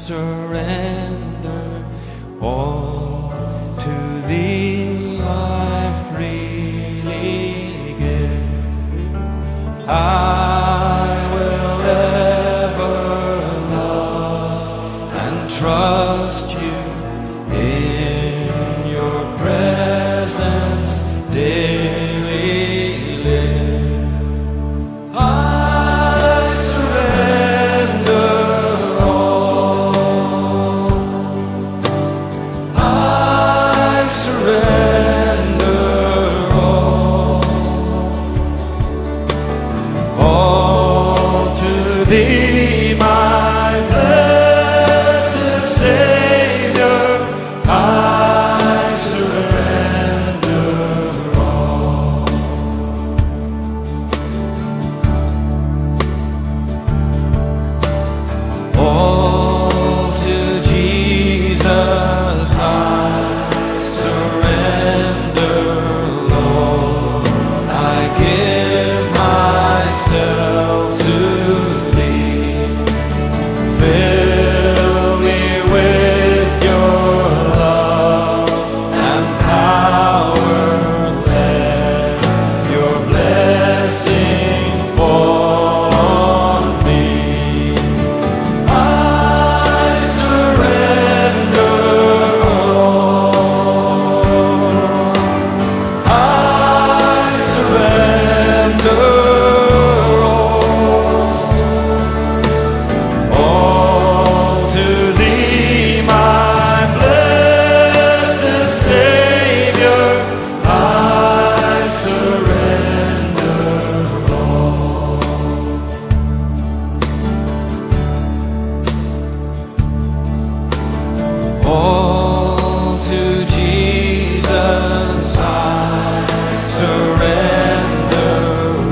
surrender all to thee, I freely give. I will ever love and trust you, in your presence daily live. I surrender all. I surrender all to thee, my blessed Savior. I surrender all. All to Jesus I surrender, Lord. I give myself to thee. Fill me with your love and power. Let your blessing fall on me. I surrender all. I surrender all to thee, my blessed Savior. I surrender all. All to Jesus I surrender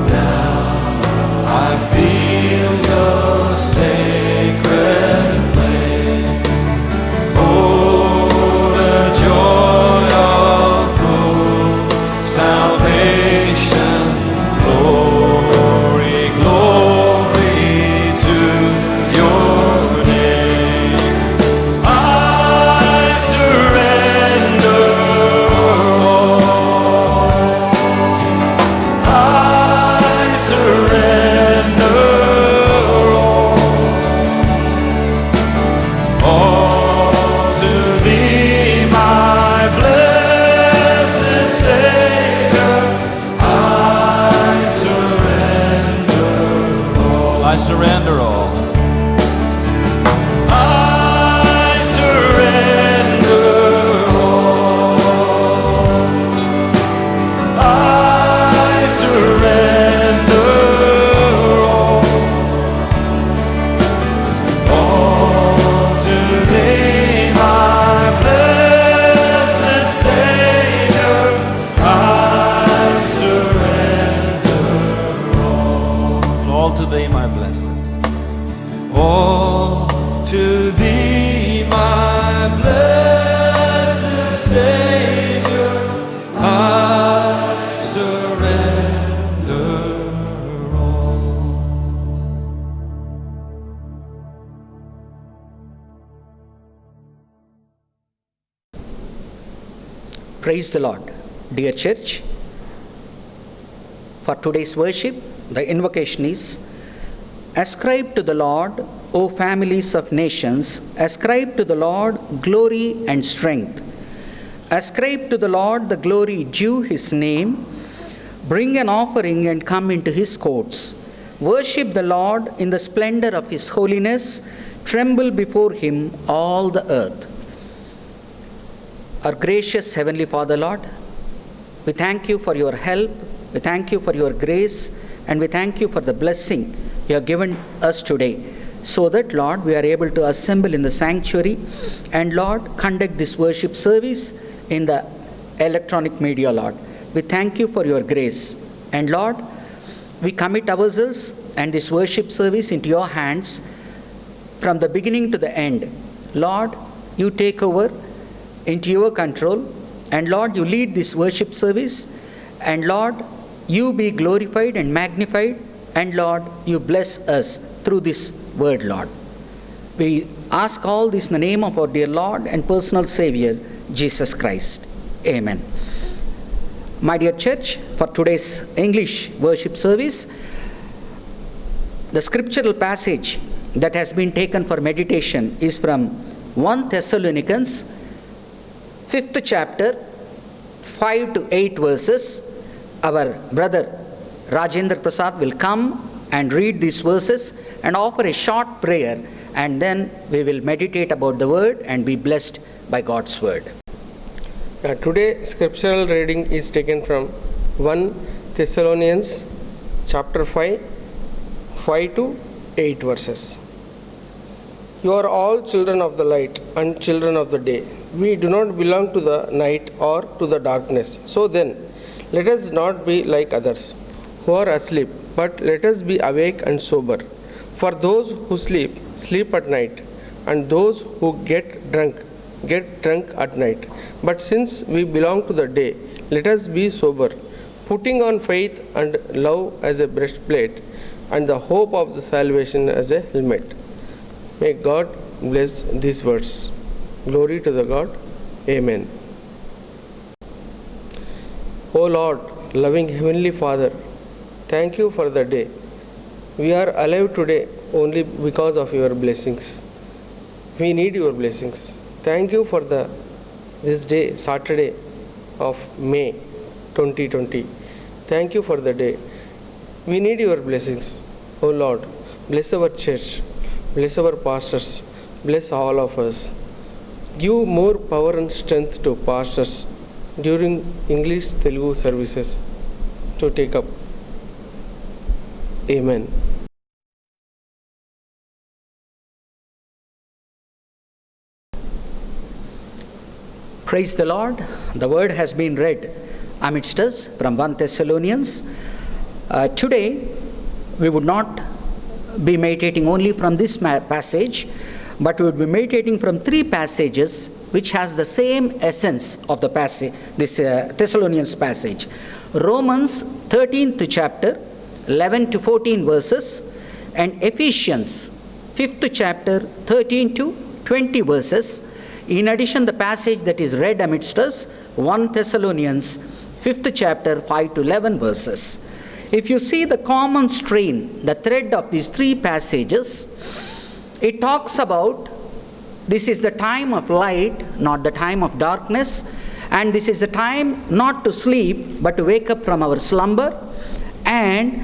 now. I feel the sacred flame. Oh, the joy of full salvation. Glory, glory to your name. I surrender all. I surrender all to thee, my blessed Savior. I surrender all. I surrender all. I surrender all. I surrender all to thee, my blessed Savior. I surrender all to thee, my blessed. All to thee, my blessed Savior. I surrender all. Praise the Lord. Dear church, for today's worship, the invocation is: ascribe to the Lord, O families of nations, ascribe to the Lord glory and strength. Ascribe to the Lord the glory due his name. Bring an offering and come into his courts. Worship the Lord in the splendor of his holiness. Tremble before him, all the earth. Our gracious Heavenly Father, Lord, we thank you for your help, we thank you for your grace, and we thank you for the blessing you have given us today, so that, Lord, we are able to assemble in the sanctuary and, Lord, conduct this worship service in the electronic media, Lord. We thank you for your grace. And, Lord, we commit ourselves and this worship service into your hands from the beginning to the end. Lord, you take over into your control, and Lord, you lead this worship service, and Lord, you be glorified and magnified, and Lord, you bless us through this word, Lord. We ask all this in the name of our dear Lord and personal Savior, Jesus Christ. Amen. My dear church, for today's English worship service, the scriptural passage that has been taken for meditation is from 1 Thessalonians, 5th chapter, 5 to 8 verses. Our brother Rajendra Prasad will come and read these verses and offer a short prayer, and then we will meditate about the word and be blessed by God's word. Today scriptural reading is taken from 1 Thessalonians chapter 5 to 8 verses. You are all children of the light and children of the day. We do not belong to the night or to the darkness. So then, let us not be like others who are asleep, but let us be awake and sober. For those who sleep, sleep at night, and those who get drunk at night. But since we belong to the day, let us be sober, putting on faith and love as a breastplate, and the hope of the salvation as a helmet. May God bless these words. Glory to the God. Amen. O Lord, loving Heavenly Father, thank you for the day. We are alive today only because of your blessings. We need your blessings. Thank you for this day, Saturday of May 2020. Thank you for the day. We need your blessings. O Lord, bless our church, bless our pastors, bless all of us. Give more power and strength to pastors during English Telugu services to take up. Amen. Praise the Lord. The word has been read amidst us from 1 Thessalonians. Today, we would not be meditating only from this passage, but we would be meditating from 3 passages which has the same essence of the passage, this Thessalonians passage. Romans 13th chapter, 11 to 14 verses, and Ephesians 5th chapter, 13 to 20 verses. In addition, the passage that is read amidst us, 1 Thessalonians 5th chapter, 5 to 11 verses. If you see the common strain, the thread of these 3 passages, it talks about this is the time of light, not the time of darkness, and this is the time not to sleep, but to wake up from our slumber. And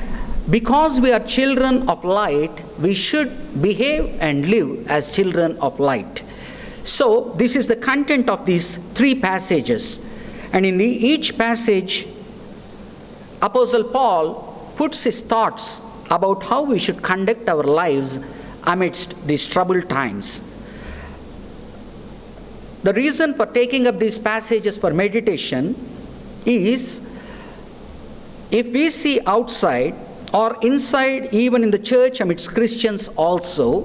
because we are children of light, we should behave and live as children of light. So, this is the content of these 3 passages. And in each passage, Apostle Paul puts his thoughts about how we should conduct our lives amidst these troubled times. The reason for taking up these passages for meditation is, if we see outside or inside, even in the church amidst Christians also,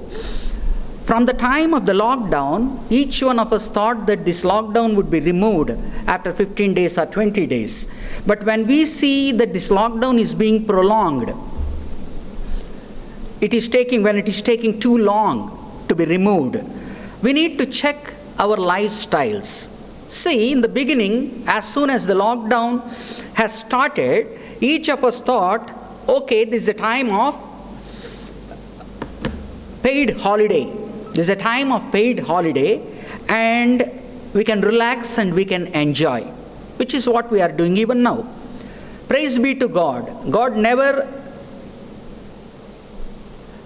from the time of the lockdown, each one of us thought that this lockdown would be removed after 15 days or 20 days. But when we see that this lockdown is being prolonged, when it is taking too long to be removed, we need to check our lifestyles. See, in the beginning, as soon as the lockdown has started, each of us thought, okay, this is a time of paid holiday. This is a time of paid holiday, and we can relax and we can enjoy, which is what we are doing even now. Praise be to God. God never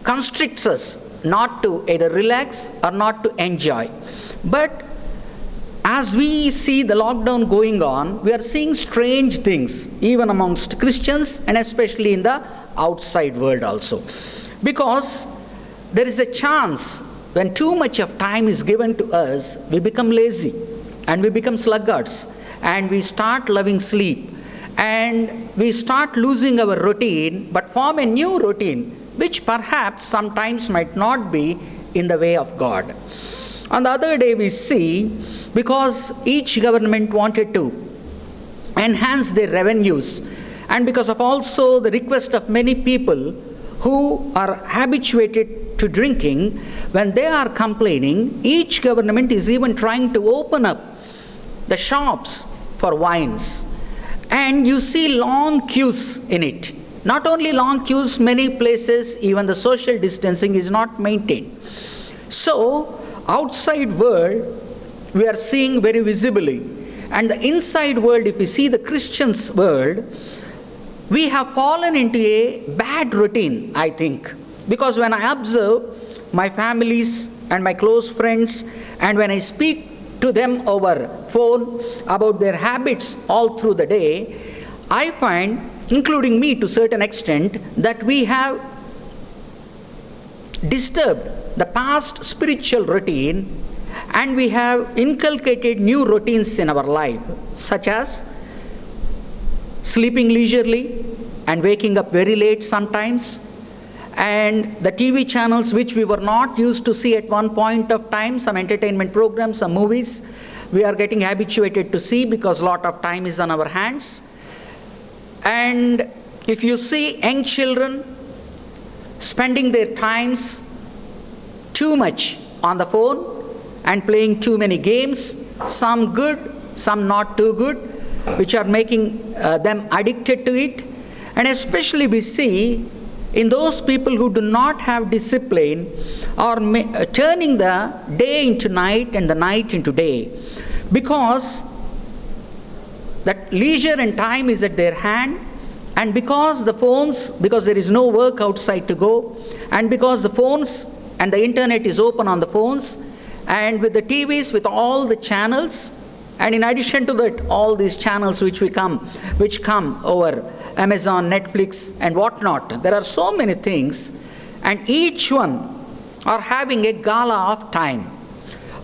constricts us not to either relax or not to enjoy. But as we see the lockdown going on, we are seeing strange things even amongst Christians and especially in the outside world also. Because there is a chance when too much of time is given to us, we become lazy and we become sluggards and we start loving sleep and we start losing our routine but form a new routine which perhaps sometimes might not be in the way of God. On the other day we see, because each government wanted to enhance their revenues, and because of also the request of many people who are habituated to drinking, when they are complaining, each government is even trying to open up the shops for wines. And you see long queues in it. Not only long queues, many places even the social distancing is not maintained. So, outside world we are seeing very visibly. And the inside world, if we see the Christian's world, we have fallen into a bad routine, I think. Because when I observe my families and my close friends, and when I speak to them over phone about their habits all through the day, I find, including me to a certain extent, that we have disturbed the past spiritual routine and we have inculcated new routines in our life, such as sleeping leisurely and waking up very late sometimes, and the TV channels which we were not used to see at one point of time, some entertainment programs, some movies, we are getting habituated to see because a lot of time is on our hands. And if you see young children spending their times too much on the phone and playing too many games, some good, some not too good, which are making them addicted to it. And especially we see in those people who do not have discipline or turning the day into night and the night into day, because that leisure and time is at their hand, and because the phones, because there is no work outside to go, and because the phones and the internet is open on the phones, and with the TVs with all the channels, and in addition to that all these channels which come over Amazon, Netflix and whatnot, there are so many things, and each one are having a gala of time.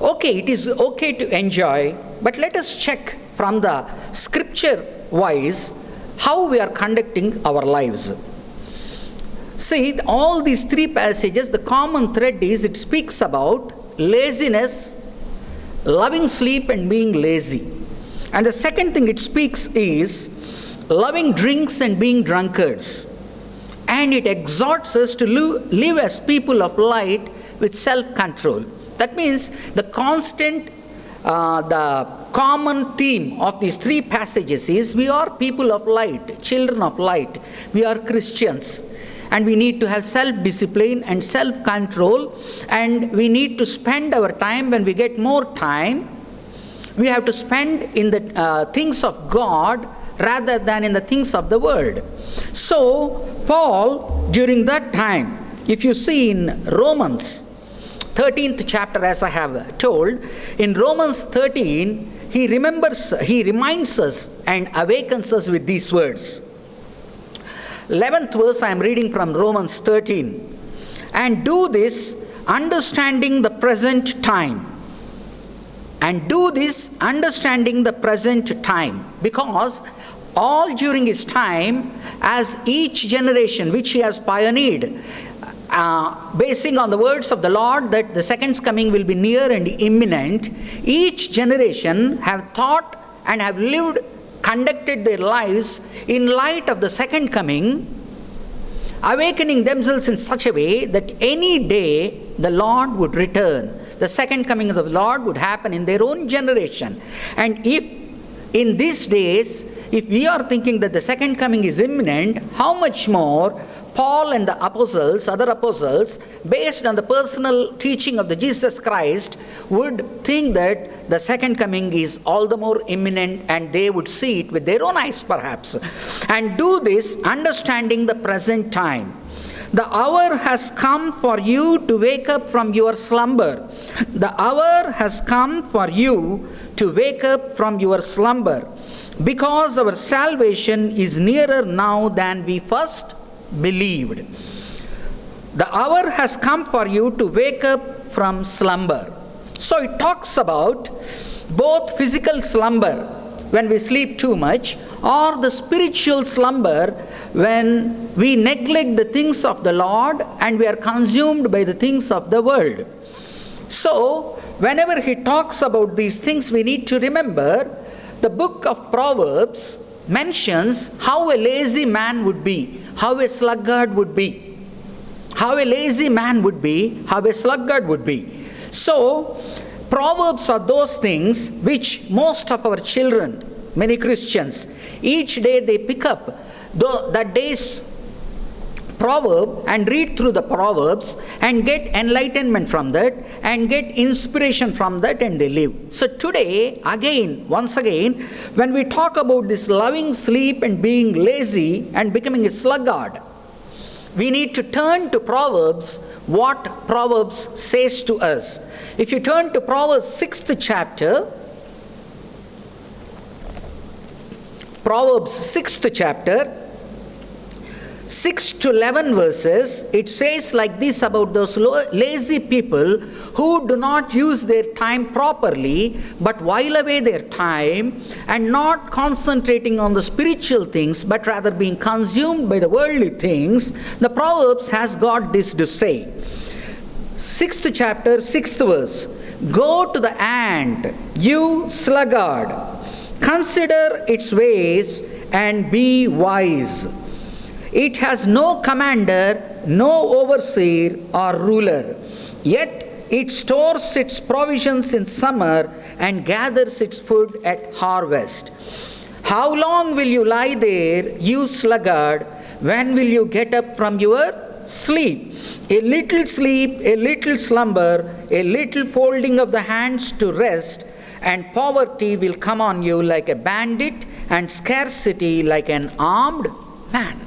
Okay, it is okay to enjoy, but let us check from the scripture wise how we are conducting our lives. See, all these three passages, the common thread is it speaks about laziness, loving sleep and being lazy. And the second thing it speaks is loving drinks and being drunkards. And it exhorts us to live as people of light with self-control. That means the constant, the common theme of these three passages is we are people of light, children of light. We are Christians. And we need to have self-discipline and self-control, and we need to spend our time, when we get more time, we have to spend in the things of God rather than in the things of the world. So, Paul, during that time, if you see in Romans 13th chapter, as I have told, in Romans 13, he reminds us and awakens us with these words. 11th verse I am reading from Romans 13. And do this understanding the present time. And do this understanding the present time. Because all during his time, as each generation which he has pioneered, basing on the words of the Lord that the second coming will be near and imminent, each generation have thought and have lived, conducted their lives in light of the second coming, awakening themselves in such a way that any day the Lord would return. The second coming of the Lord would happen in their own generation. And if in these days, if we are thinking that the second coming is imminent, how much more Paul and the apostles, other apostles, based on the personal teaching of the Jesus Christ, would think that the second coming is all the more imminent, and they would see it with their own eyes perhaps. And do this understanding the present time. The hour has come for you to wake up from your slumber. The hour has come for you to wake up from your slumber, because our salvation is nearer now than we first believed. The hour has come for you to wake up from slumber. So it talks about both physical slumber when we sleep too much, or the spiritual slumber when we neglect the things of the Lord and we are consumed by the things of the world. So whenever he talks about these things, we need to remember the book of Proverbs mentions how a lazy man would be, how a sluggard would be. how a lazy man would be, how a sluggard would be. So, Proverbs are those things which most of our children, many Christians, each day they pick up that day's proverb and read through the Proverbs and get enlightenment from that and get inspiration from that, and they live. So today, once again, when we talk about this loving sleep and being lazy and becoming a sluggard, we need to turn to Proverbs, what Proverbs says to us. If you turn to Proverbs 6th chapter, Proverbs 6th chapter, 6 to 11 verses, it says like this about those lazy people who do not use their time properly, but while away their time and not concentrating on the spiritual things, but rather being consumed by the worldly things. The Proverbs has got this to say. 6th chapter, 6th verse. Go to the ant, you sluggard, consider its ways and be wise. It has no commander, no overseer or ruler, yet it stores its provisions in summer and gathers its food at harvest. How long will you lie there, you sluggard? When will you get up from your sleep? A little sleep, a little slumber, a little folding of the hands to rest, and poverty will come on you like a bandit, and scarcity like an armed man.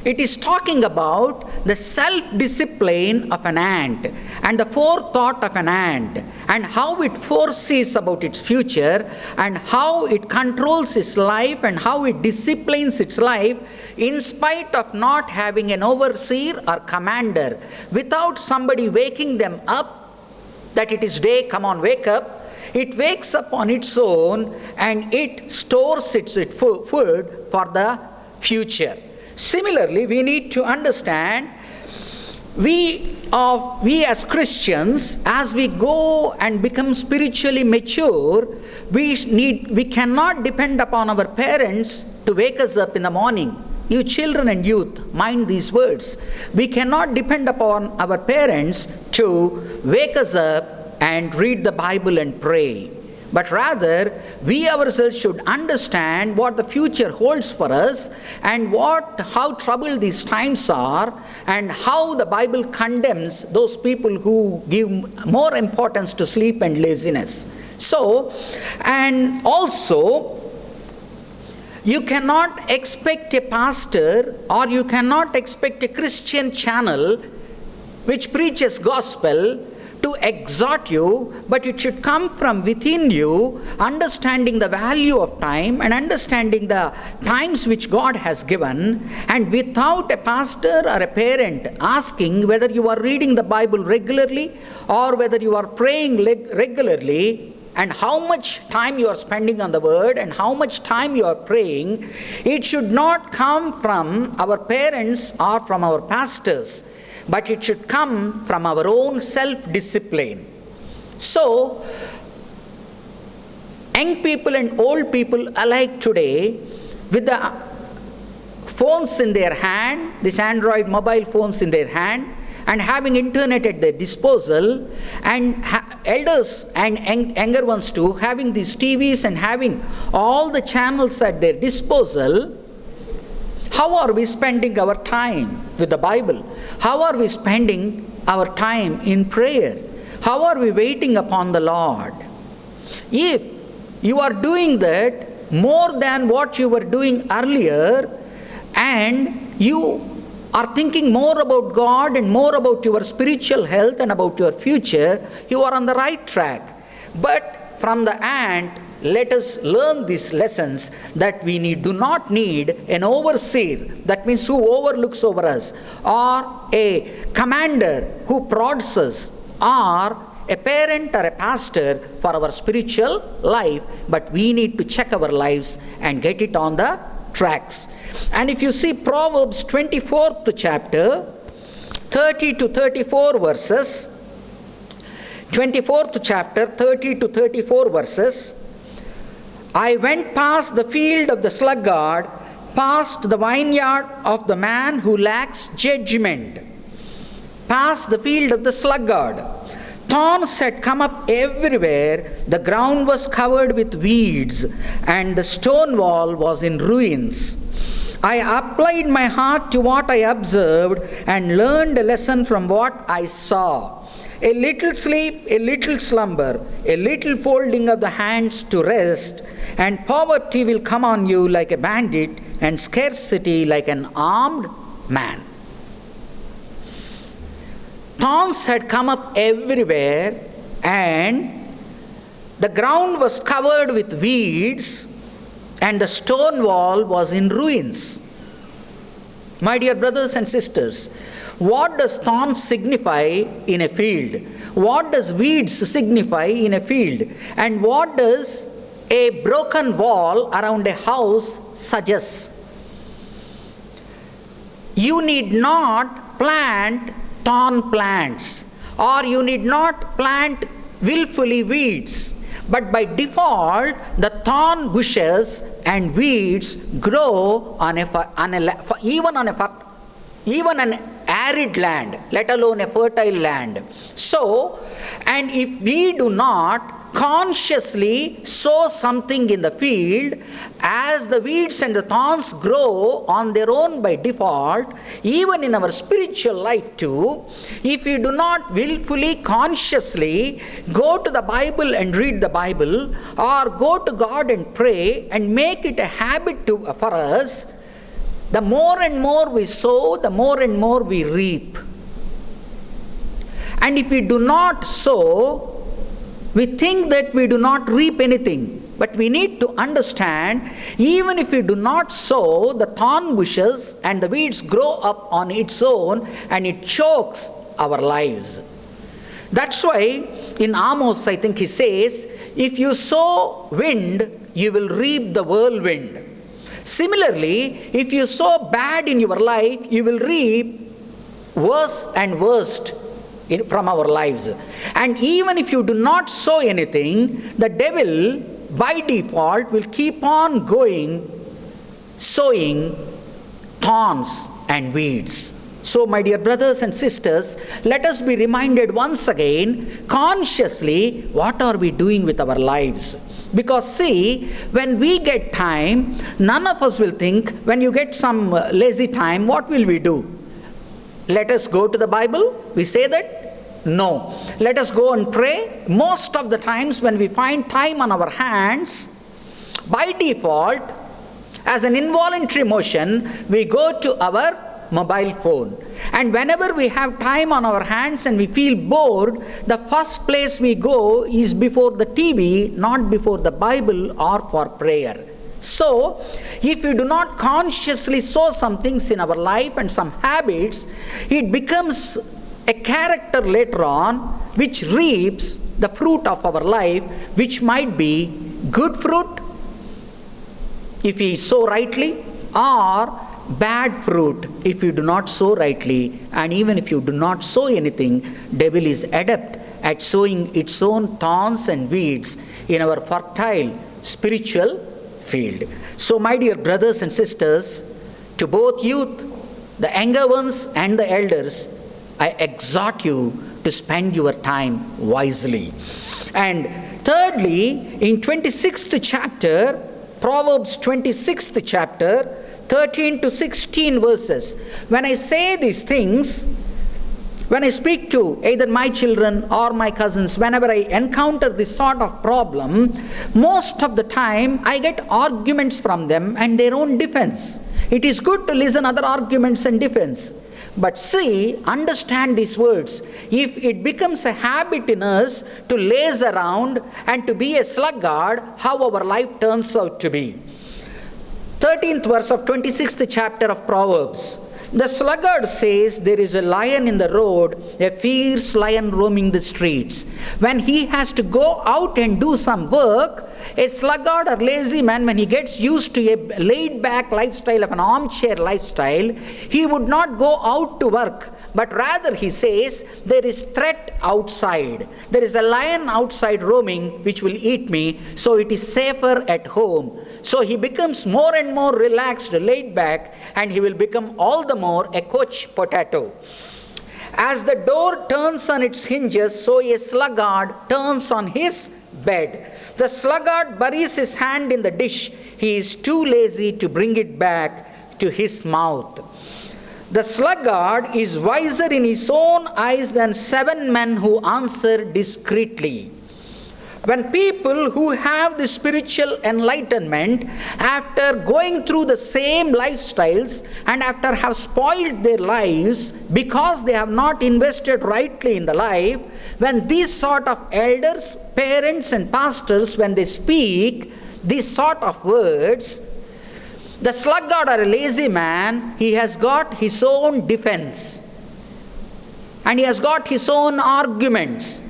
It is talking about the self-discipline of an ant and the forethought of an ant and how it foresees about its future and how it controls its life and how it disciplines its life in spite of not having an overseer or commander, without somebody waking them up that it is day, come on, wake up. It wakes up on its own and it stores its food for the future. Similarly, we need to understand, we as Christians, as we go and become spiritually mature, we cannot depend upon our parents to wake us up in the morning. You children and youth, mind these words. We cannot depend upon our parents to wake us up and read the Bible and pray. But rather, we ourselves should understand what the future holds for us and how troubled these times are and how the Bible condemns those people who give more importance to sleep and laziness. So, and also, you cannot expect a pastor or you cannot expect a Christian channel which preaches gospel to exhort you, but it should come from within you, understanding the value of time and understanding the times which God has given, and without a pastor or a parent asking whether you are reading the Bible regularly or whether you are praying regularly and how much time you are spending on the word and how much time you are praying. It should not come from our parents or from our pastors, but it should come from our own self-discipline. So, young people and old people alike today, with the phones in their hand, these Android mobile phones in their hand, and having internet at their disposal, and elders and younger ones too, having these TVs and having all the channels at their disposal, how are we spending our time with the Bible? How are we spending our time in prayer? How are we waiting upon the Lord? If you are doing that more than what you were doing earlier, and you are thinking more about God and more about your spiritual health and about your future, you are on the right track. But from the ant, let us learn these lessons that we do not need an overseer, that means who overlooks over us, or a commander who prods us, or a parent or a pastor for our spiritual life, but we need to check our lives and get it on the tracks. And if you see Proverbs 24th chapter, 30 to 34 verses, 24th chapter, 30 to 34 verses, I went past the field of the sluggard, past the vineyard of the man who lacks judgment, past the field of the sluggard. Thorns had come up everywhere, the ground was covered with weeds, and the stone wall was in ruins. I applied my heart to what I observed and learned a lesson from what I saw. A little sleep, a little slumber, a little folding of the hands to rest, and poverty will come on you like a bandit, and scarcity like an armed man. Thorns had come up everywhere, and the ground was covered with weeds, and the stone wall was in ruins. My dear brothers and sisters, what does thorns signify in a field? What does weeds signify in a field? And what does a broken wall around a house suggest? You need not plant thorn plants, or you need not plant willfully weeds, but by default the thorn bushes and weeds grow on even an arid land, let alone a fertile land. So, and if we do not consciously sow something in the field, as the weeds and the thorns grow on their own by default, even in our spiritual life too, if we do not willfully, consciously go to the Bible and read the Bible, or go to God and pray and make it a habit for us, the more and more we sow, the more and more we reap. And if we do not sow, we think that we do not reap anything. But we need to understand, even if we do not sow, the thorn bushes and the weeds grow up on its own, and it chokes our lives. That's why in Amos, I think he says, if you sow wind, you will reap the whirlwind. Similarly, if you sow bad in your life, you will reap worse and worst from our lives. And even if you do not sow anything, the devil by default will keep on going, sowing thorns and weeds. So, my dear brothers and sisters, let us be reminded once again, consciously, what are we doing with our lives? Because see, when we get time, none of us will think, when you get some lazy time, what will we do? Let us go to the Bible? We say that? No. Let us go and pray? Most of the times when we find time on our hands, by default, as an involuntary motion, we go to our mobile phone. And whenever we have time on our hands and we feel bored, the first place we go is before the TV, not before the Bible or for prayer. So, if we do not consciously sow some things in our life and some habits, it becomes a character later on which reaps the fruit of our life, which might be good fruit if we sow rightly, or bad fruit if you do not sow rightly. And even if you do not sow anything, devil is adept at sowing its own thorns and weeds in our fertile spiritual field. So, my dear brothers and sisters, to both youth, the younger ones and the elders, I exhort you to spend your time wisely. And thirdly, in 26th chapter, Proverbs 26th chapter, 13 to 16 verses. When I say these things, when I speak to either my children or my cousins, whenever I encounter this sort of problem, most of the time I get arguments from them and their own defense. It is good to listen other arguments and defense. But see, understand these words. If it becomes a habit in us to laze around and to be a sluggard, how our life turns out to be. 13th verse of 26th chapter of Proverbs. The sluggard says, there is a lion in the road, a fierce lion roaming the streets. When he has to go out and do some work, a sluggard or lazy man, when he gets used to a laid back lifestyle of an armchair lifestyle, he would not go out to work, but rather he says, there is threat outside. There is a lion outside roaming which will eat me, so it is safer at home. So he becomes more and more relaxed, laid back, and he will become all the more a coach potato. As the door turns on its hinges, so a sluggard turns on his bed. The sluggard buries his hand in the dish. He is too lazy to bring it back to his mouth. The sluggard is wiser in his own eyes than 7 men who answer discreetly. When people who have the spiritual enlightenment, after going through the same lifestyles and after have spoiled their lives because they have not invested rightly in the life, when these sort of elders, parents and pastors, when they speak these sort of words, the sluggard or a lazy man, he has got his own defense and he has got his own arguments.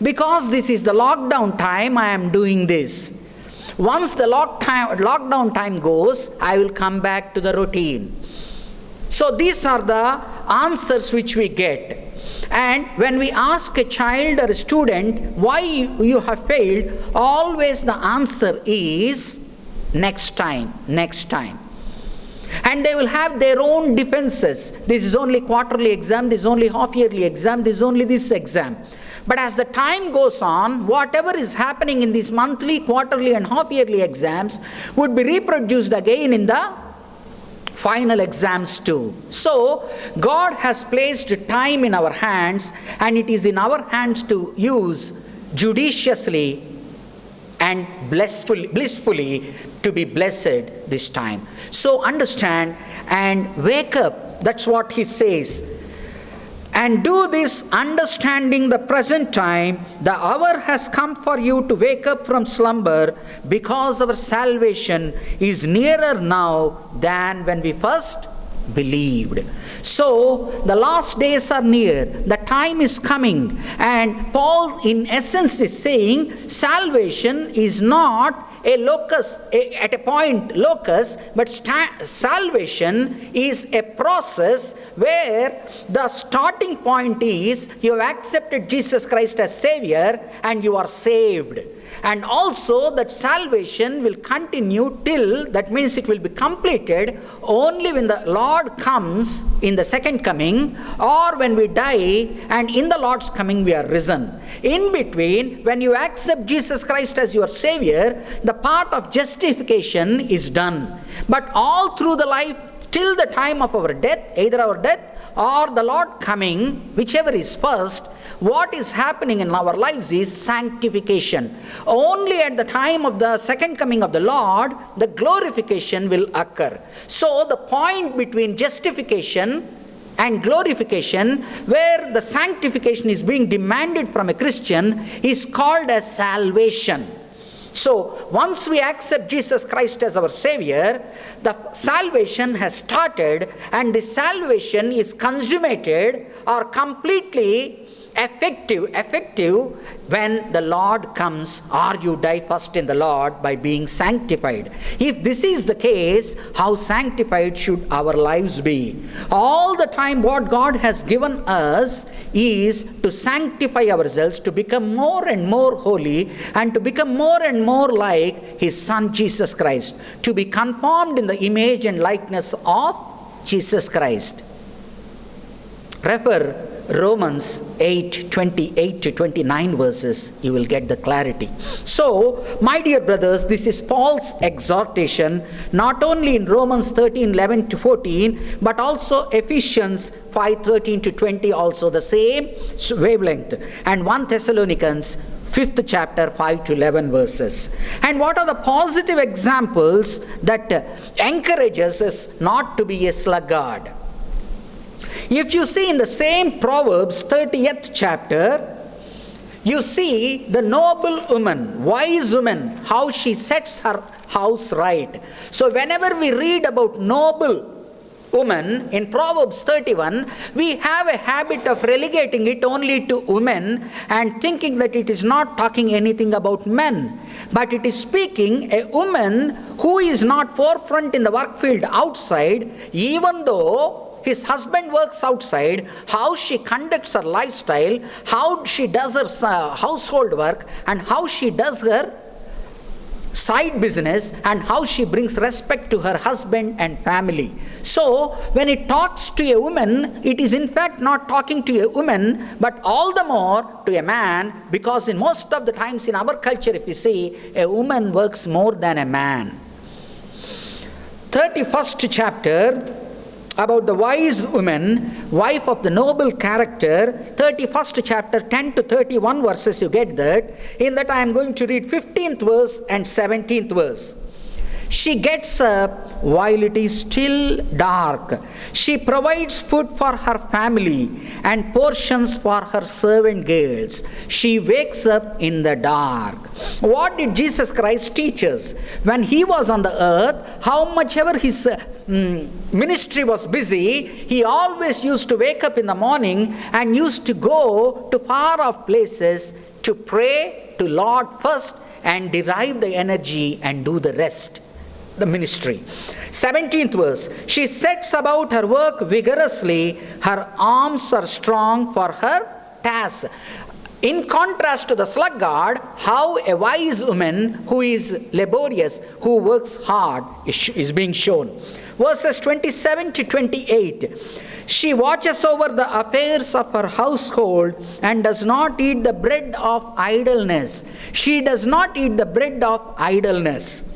Because this is the lockdown time, I am doing this. Once the lockdown time goes, I will come back to the routine. So these are the answers which we get. And when we ask a child or a student why you have failed, always the answer is next time, next time. And they will have their own defenses. This is only quarterly exam, this is only half-yearly exam, this is only this exam. But as the time goes on, whatever is happening in these monthly, quarterly and half-yearly exams would be reproduced again in the final exams too. So, God has placed time in our hands, and it is in our hands to use judiciously and blissfully to be blessed this time. So understand and wake up. That's what he says. And do this understanding the present time. The hour has come for you to wake up from slumber, because our salvation is nearer now than when we first believed. So the last days are near, the time is coming, and Paul in essence is saying salvation is not a locus, at a point locus, but salvation is a process where the starting point is you have accepted Jesus Christ as Savior and you are saved. And also that salvation will continue till, that means it will be completed only when the Lord comes in the second coming, or when we die and in the Lord's coming we are risen. In between, when you accept Jesus Christ as your Savior, the part of justification is done. But all through the life till the time of our death, either our death or the Lord coming, whichever is first, what is happening in our lives is sanctification. Only at the time of the second coming of the Lord, the glorification will occur. So the point between justification and glorification, where the sanctification is being demanded from a Christian, is called as salvation. So once we accept Jesus Christ as our Savior, the salvation has started, and the salvation is consummated or completely effective when the Lord comes, or you die first in the Lord by being sanctified. If this is the case, how sanctified should our lives be? All the time what God has given us is to sanctify ourselves, to become more and more holy, and to become more and more like His Son Jesus Christ, to be conformed in the image and likeness of Jesus Christ. Refer Romans 8:28 to 29 verses, you will get the clarity. So, my dear brothers, this is Paul's exhortation, not only in Romans 13:11 to 14, but also Ephesians 5:13 to 20, also the same wavelength, and 1 Thessalonians 5th chapter 5 to 11 verses. And what are the positive examples that encourages us not to be a sluggard? If you see in the same Proverbs 30th chapter, you see the noble woman, wise woman, how she sets her house right. So whenever we read about noble woman in Proverbs 31, we have a habit of relegating it only to women and thinking that it is not talking anything about men. But it is speaking a woman who is not forefront in the work field outside, even though his husband works outside, how she conducts her lifestyle, how she does her household work, and how she does her side business, and how she brings respect to her husband and family. So when it talks to a woman, it is in fact not talking to a woman, but all the more to a man, because in most of the times in our culture, if you see, a woman works more than a man. 31st chapter about the wise woman, wife of the noble character, 31st chapter, 10 to 31 verses, you get that. In that I am going to read 15th verse and 17th verse. She gets up while it is still dark. She provides food for her family and portions for her servant girls. She wakes up in the dark. What did Jesus Christ teach us? When he was on the earth, how much ever his ministry was busy, he always used to wake up in the morning and used to go to far off places to pray to Lord first and derive the energy and do the rest. The ministry. 17th verse. She sets about her work vigorously. Her arms are strong for her task. In contrast to the sluggard, how a wise woman who is laborious, who works hard, is being shown. Verses 27 to 28. She watches over the affairs of her household and does not eat the bread of idleness. She does not eat the bread of idleness.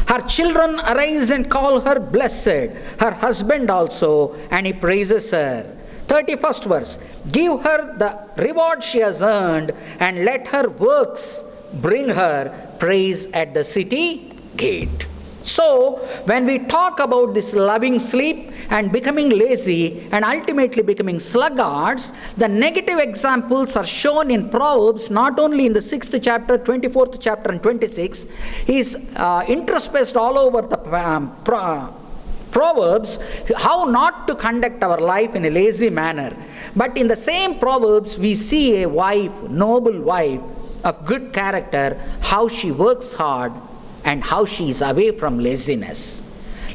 Her children arise and call her blessed, her husband also, and he praises her. 31st verse. Give her the reward she has earned, and let her works bring her praise at the city gate. So, when we talk about this loving sleep and becoming lazy and ultimately becoming sluggards, the negative examples are shown in Proverbs, not only in the 6th chapter, 24th chapter and 26, is interspaced all over the Proverbs, how not to conduct our life in a lazy manner. But in the same Proverbs, we see a wife, noble wife of good character, how she works hard and how she is away from laziness.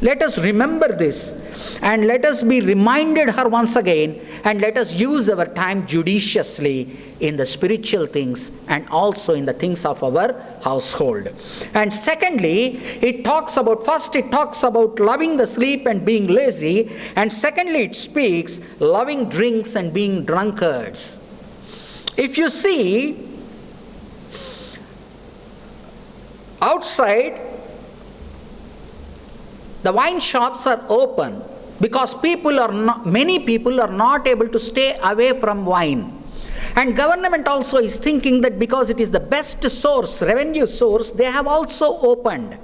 Let us remember this and let us be reminded her once again, and let us use our time judiciously in the spiritual things and also in the things of our household. And secondly, it talks about loving the sleep and being lazy, and secondly it speaks loving drinks and being drunkards. If you see, outside, the wine shops are open because many people are not able to stay away from wine. And government also is thinking that because it is the best source, revenue source, they have also opened.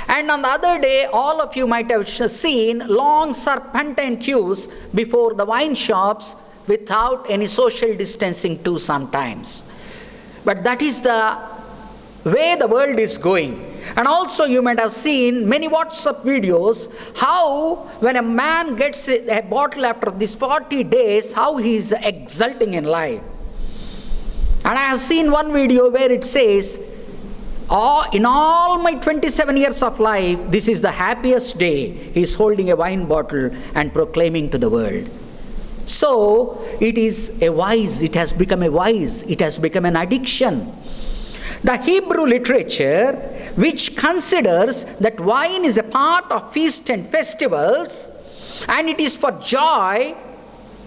And on the other day, all of you might have seen long serpentine queues before the wine shops without any social distancing too sometimes. But that is the way the world is going. And also you might have seen many WhatsApp videos how when a man gets a bottle after these 40 days, how he is exulting in life. And I have seen one video where it says, in all my 27 years of life, this is the happiest day. He is holding a wine bottle and proclaiming to the world. So it has become an addiction. The Hebrew literature, which considers that wine is a part of feast and festivals, and it is for joy,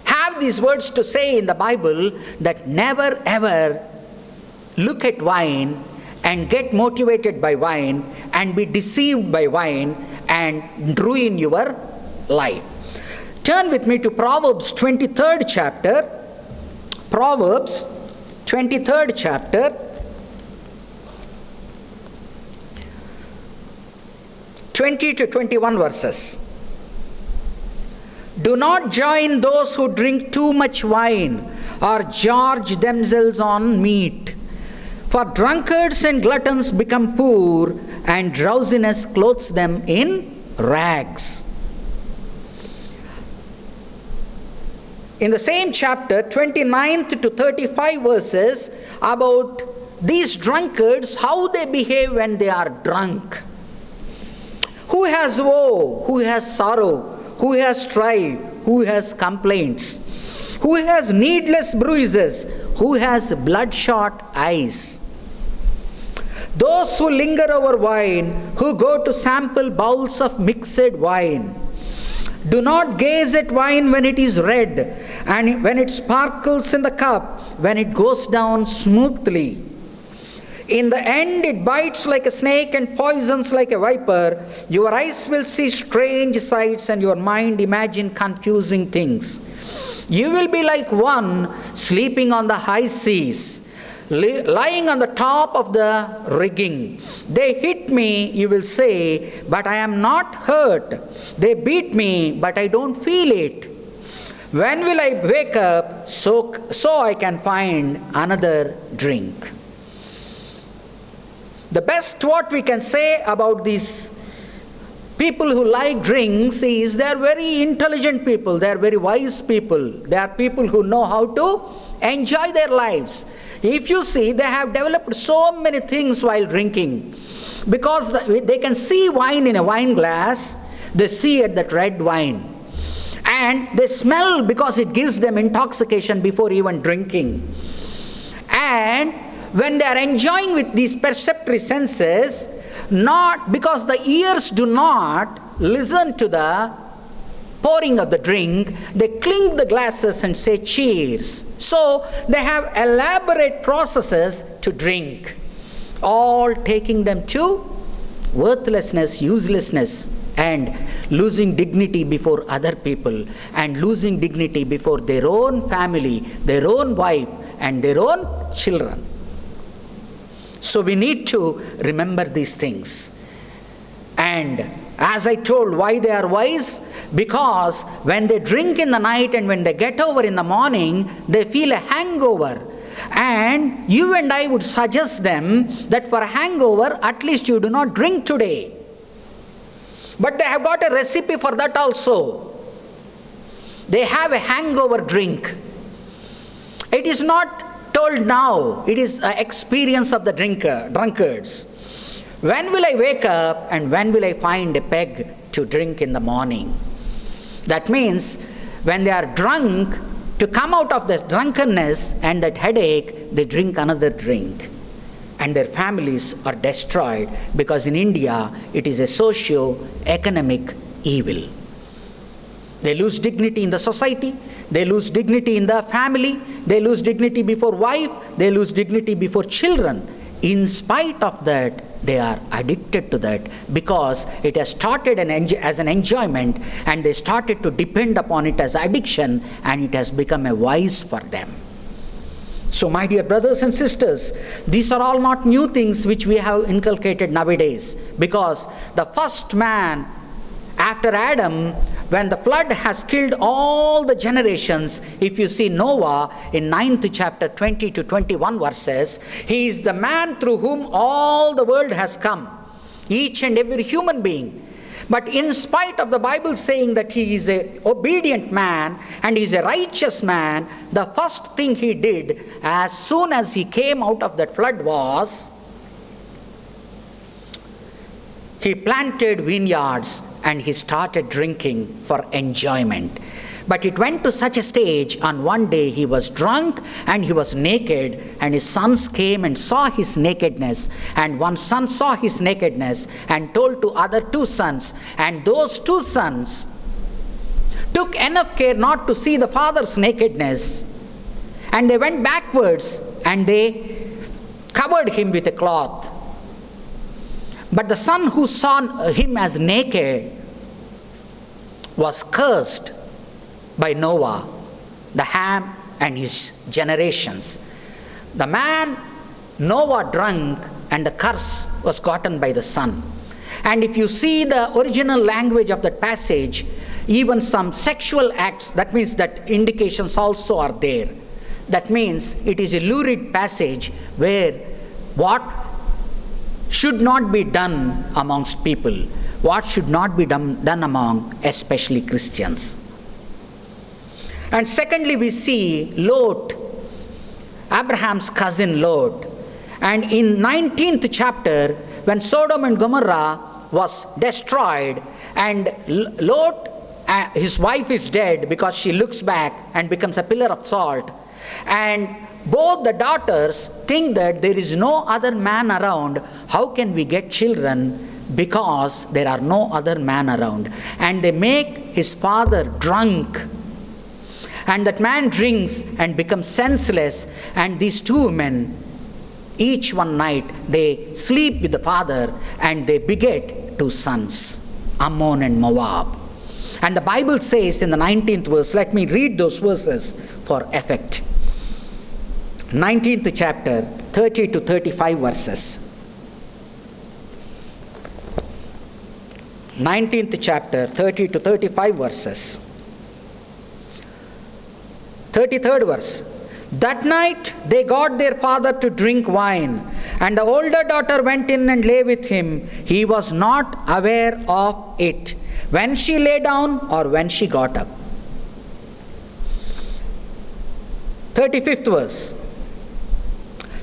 have these words to say in the Bible that never ever look at wine and get motivated by wine and be deceived by wine and ruin your life. Turn with me to Proverbs 23rd chapter. Proverbs 23rd chapter. 20 to 21 verses. Do not join those who drink too much wine or gorge themselves on meat. For drunkards and gluttons become poor, and drowsiness clothes them in rags. In the same chapter, 29th to 35 verses, about these drunkards, how they behave when they are drunk. Who has woe? Who has sorrow? who has strife, who has complaints, who has needless bruises, who has bloodshot eyes. Those who linger over wine, who go to sample bowls of mixed wine. Do not gaze at wine when it is red, and when it sparkles in the cup, when it goes down smoothly. In the end, it bites like a snake and poisons like a viper. Your eyes will see strange sights, and your mind imagine confusing things. You will be like one sleeping on the high seas, lying on the top of the rigging. They hit me, you will say, but I am not hurt. They beat me, but I don't feel it. When will I wake up so I can find another drink? The best what we can say about these people who like drinks is they are very intelligent people, they are very wise people, they are people who know how to enjoy their lives. If you see, they have developed so many things while drinking. Because they can see wine in a wine glass, they see at that red wine. And they smell because it gives them intoxication before even drinking. And when they are enjoying with these perceptory senses, not because the ears do not listen to the pouring of the drink, they clink the glasses and say cheers. So they have elaborate processes to drink, all taking them to worthlessness, uselessness, and losing dignity before other people, and losing dignity before their own family, their own wife, and their own children. So we need to remember these things. And as I told, why they are wise? Because when they drink in the night and when they get over in the morning, they feel a hangover. And you and I would suggest them that for a hangover, at least you do not drink today. But they have got a recipe for that also. They have a hangover drink. It is not told now, it is an experience of the drunkards. When will I wake up and when will I find a peg to drink in the morning? That means when they are drunk, to come out of the drunkenness and that headache, they drink another drink. And their families are destroyed because in India, it is a socio-economic evil. They lose dignity in the society, they lose dignity in the family, they lose dignity before wife, they lose dignity before children. In spite of that, they are addicted to that because it has started as an enjoyment, and they started to depend upon it as addiction, and it has become a vice for them. So my dear brothers and sisters, these are all not new things which we have inculcated nowadays, because the first man after Adam, when the flood has killed all the generations, if you see Noah in 9th chapter 20 to 21 verses, he is the man through whom all the world has come, each and every human being. But in spite of the Bible saying that he is an obedient man and he is a righteous man, the first thing he did as soon as he came out of that flood was he planted vineyards and he started drinking for enjoyment. But it went to such a stage, on one day he was drunk and he was naked, and his sons came and saw his nakedness. And one son saw his nakedness and told to other two sons, and those two sons took enough care not to see the father's nakedness, and they went backwards and they covered him with a cloth. But the son who saw him as naked was cursed by Noah, the Ham, and his generations. The man Noah drunk, and the curse was gotten by the son. And if you see the original language of that passage, even some sexual acts, that means that indications also are there. That means it is a lurid passage where what should not be done amongst people, what should not be done among especially Christians. And secondly, we see Lot, Abraham's cousin Lot. And in 19th chapter, when Sodom and Gomorrah was destroyed, and Lot his wife is dead because she looks back and becomes a pillar of salt. And both the daughters think that there is no other man around. How can we get children? Because there are no other man around. And they make his father drunk. And that man drinks and becomes senseless. And these two women, each one night, they sleep with the father and they beget two sons, Ammon and Moab. And the Bible says in the 19th verse, let me read those verses for effect. 19th chapter, 30 to 35 verses. 19th chapter, 30 to 35 verses. 33rd verse. That night they got their father to drink wine, and the older daughter went in and lay with him. He was not aware of it when she lay down or when she got up. 35th verse.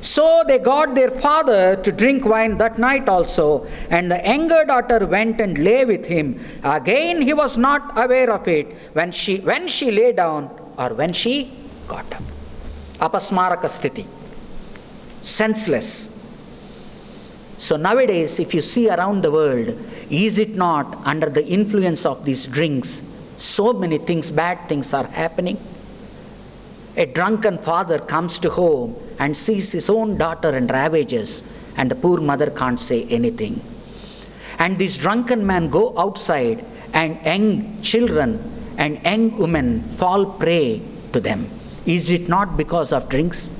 So they got their father to drink wine that night also, and the younger daughter went and lay with him. Again he was not aware of it when she lay down or when she got up. Apasmaraka sthiti. Senseless. So nowadays, if you see around the world, is it not under the influence of these drinks, so many things, bad things are happening? A drunken father comes to home and sees his own daughter and ravages, and the poor mother can't say anything. And these drunken men go outside, and young children and young women fall prey to them. Is it not because of drinks?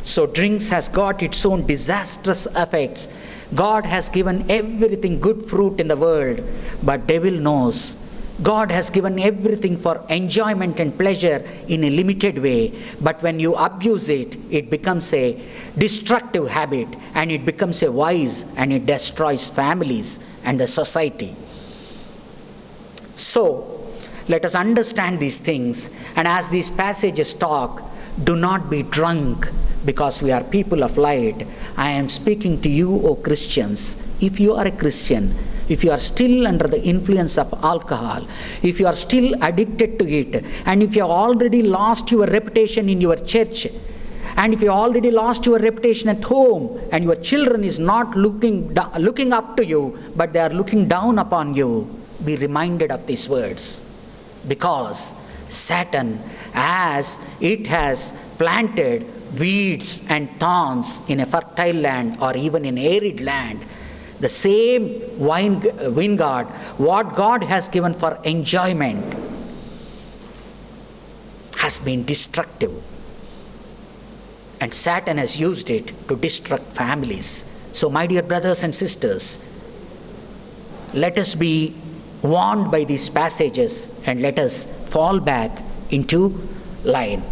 So drinks has got its own disastrous effects. God has given everything good fruit in the world, but devil knows God has given everything for enjoyment and pleasure in a limited way, but when you abuse it, it becomes a destructive habit, and it becomes a vice, and it destroys families and the society. So, let us understand these things, and as these passages talk, do not be drunk, because we are people of light. I am speaking to you, O Christians. If you are a Christian, if you are still under the influence of alcohol, if you are still addicted to it, and if you have already lost your reputation in your church, and if you already lost your reputation at home, and your children is not looking up to you, but they are looking down upon you, be reminded of these words. Because Satan, as it has planted weeds and thorns in a fertile land or even in arid land, the same vineyard, what God has given for enjoyment, has been destructive. And Satan has used it to destruct families. So my dear brothers and sisters, let us be warned by these passages and let us fall back into line.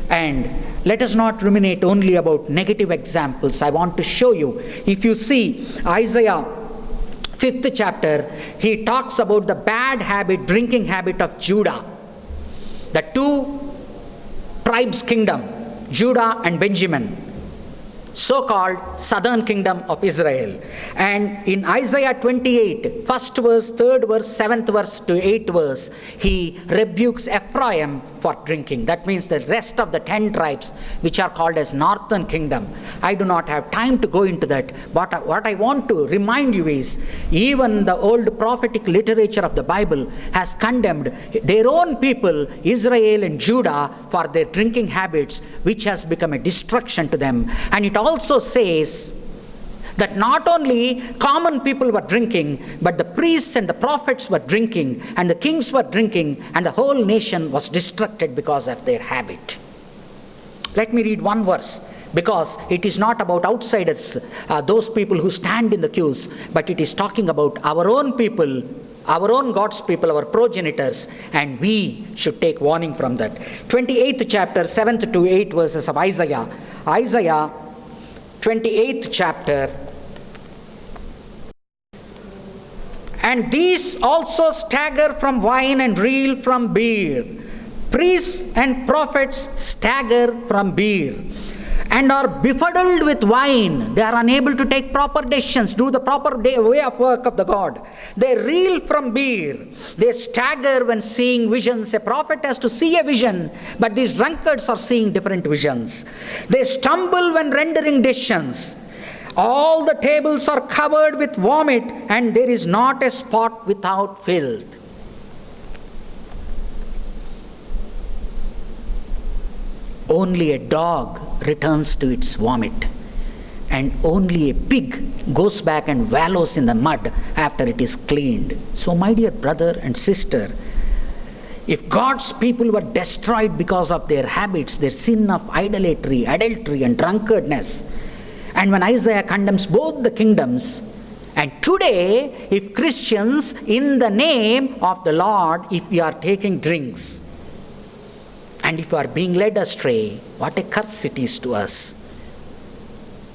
And let us not ruminate only about negative examples. I want to show you. If you see Isaiah 5th chapter, he talks about the bad habit, drinking habit of Judah. The two tribes kingdom, Judah and Benjamin, so-called southern kingdom of Israel. And in Isaiah 28, 1st verse, 3rd verse, 7th verse to 8th verse, he rebukes Ephraim for drinking. That means the rest of the 10 tribes, which are called as northern kingdom. I do not have time to go into that, but what I want to remind you is, even the old prophetic literature of the Bible has condemned their own people, Israel and Judah, for their drinking habits, which has become a destruction to them. And it also says that not only common people were drinking, but the priests and the prophets were drinking, and the kings were drinking, and the whole nation was destructed because of their habit. Let me read one verse, because it is not about outsiders, those people who stand in the queues, but it is talking about our own people, our own God's people, our progenitors, and we should take warning from that. 28th chapter, 7th to 8th verses of Isaiah. Isaiah 28th chapter. And these also stagger from wine and reel from beer. Priests and prophets stagger from beer. and are befuddled with wine. They are unable to take proper decisions, do the proper way of work of the God. They reel from beer. They stagger when seeing visions. A prophet has to see a vision, but these drunkards are seeing different visions. They stumble when rendering decisions. All the tables are covered with vomit, and there is not a spot without filth. Only a dog returns to its vomit, and only a pig goes back and wallows in the mud after it is cleaned. So, my dear brother and sister, if God's people were destroyed because of their habits, their sin of idolatry, adultery, and drunkardness, and when Isaiah condemns both the kingdoms, and today, if Christians, in the name of the Lord, if we are taking drinks, and if you are being led astray, what a curse it is to us.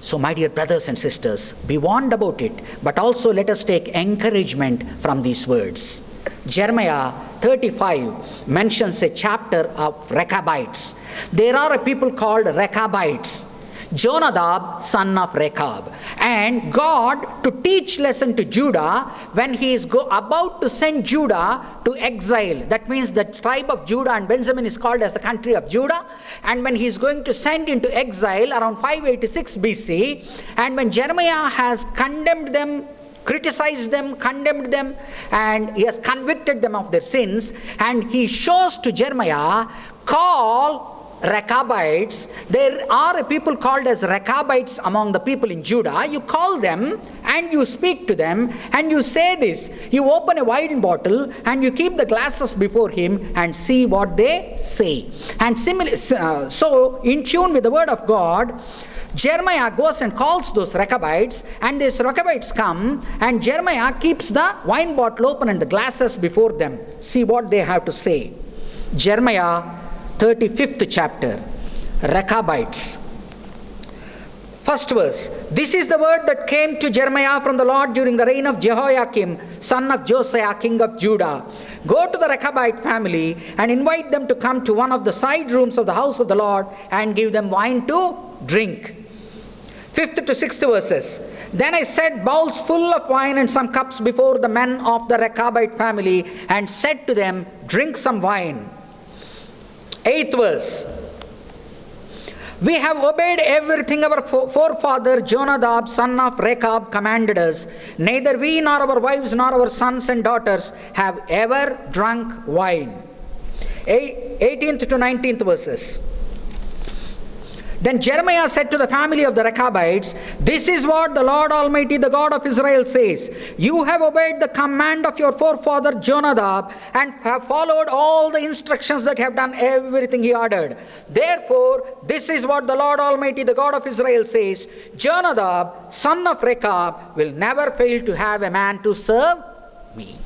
So, my dear brothers and sisters, be warned about it, but also let us take encouragement from these words. Jeremiah 35 mentions a chapter of Rechabites. There are a people called Rechabites. Jonadab, son of Rechab, and God to teach lesson to Judah when he is about to send Judah to exile. That means the tribe of Judah and Benjamin is called as the country of Judah, and when he is going to send into exile around 586 BC, and when Jeremiah has condemned them, criticized them, condemned them, and he has convicted them of their sins, and he shows to Jeremiah, call Rechabites. There are a people called as Rechabites among the people in Judah. You call them and you speak to them and you say this. You open a wine bottle and you keep the glasses before him and see what they say. And so in tune with the word of God, Jeremiah goes and calls those Rechabites, and these Rechabites come, and Jeremiah keeps the wine bottle open and the glasses before them. See what they have to say. Jeremiah 35th chapter, Rechabites. First verse. This is the word that came to Jeremiah from the Lord during the reign of Jehoiakim, son of Josiah, king of Judah. Go to the Rechabite family and invite them to come to one of the side rooms of the house of the Lord and give them wine to drink. 5th to 6th verses. Then I set bowls full of wine and some cups before the men of the Rechabite family and said to them, drink some wine. 8th verse. We have obeyed everything our forefather Jonadab, son of Rechab, commanded us. Neither we nor our wives nor our sons and daughters have ever drunk wine. 18th to 19th verses. Then Jeremiah said to the family of the Rechabites, this is what the Lord Almighty, the God of Israel says. You have obeyed the command of your forefather Jonadab and have followed all the instructions that have done everything he ordered. Therefore, this is what the Lord Almighty, the God of Israel says. Jonadab, son of Rechab, will never fail to have a man to serve me.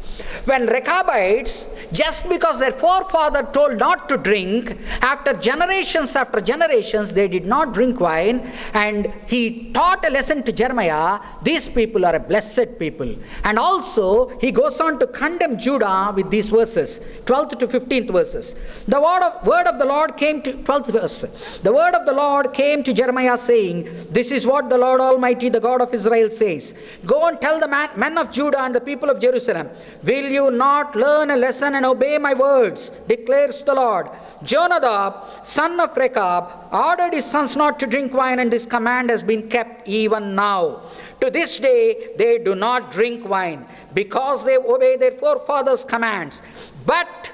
When Rechabites, just because their forefather told not to drink, after generations, they did not drink wine, and he taught a lesson to Jeremiah, these people are a blessed people. And also, he goes on to condemn Judah with these verses, 12th to 15th verses. The word of the Lord came to, 12th verse, the word of the Lord came to Jeremiah saying, this is what the Lord Almighty, the God of Israel says. Go and tell the men of Judah and the people of Jerusalem, will you not learn a lesson and obey my words, declares the Lord. Jonadab, son of Rechab, ordered his sons not to drink wine, and this command has been kept even now. To this day they do not drink wine, because they obey their forefathers' commands. But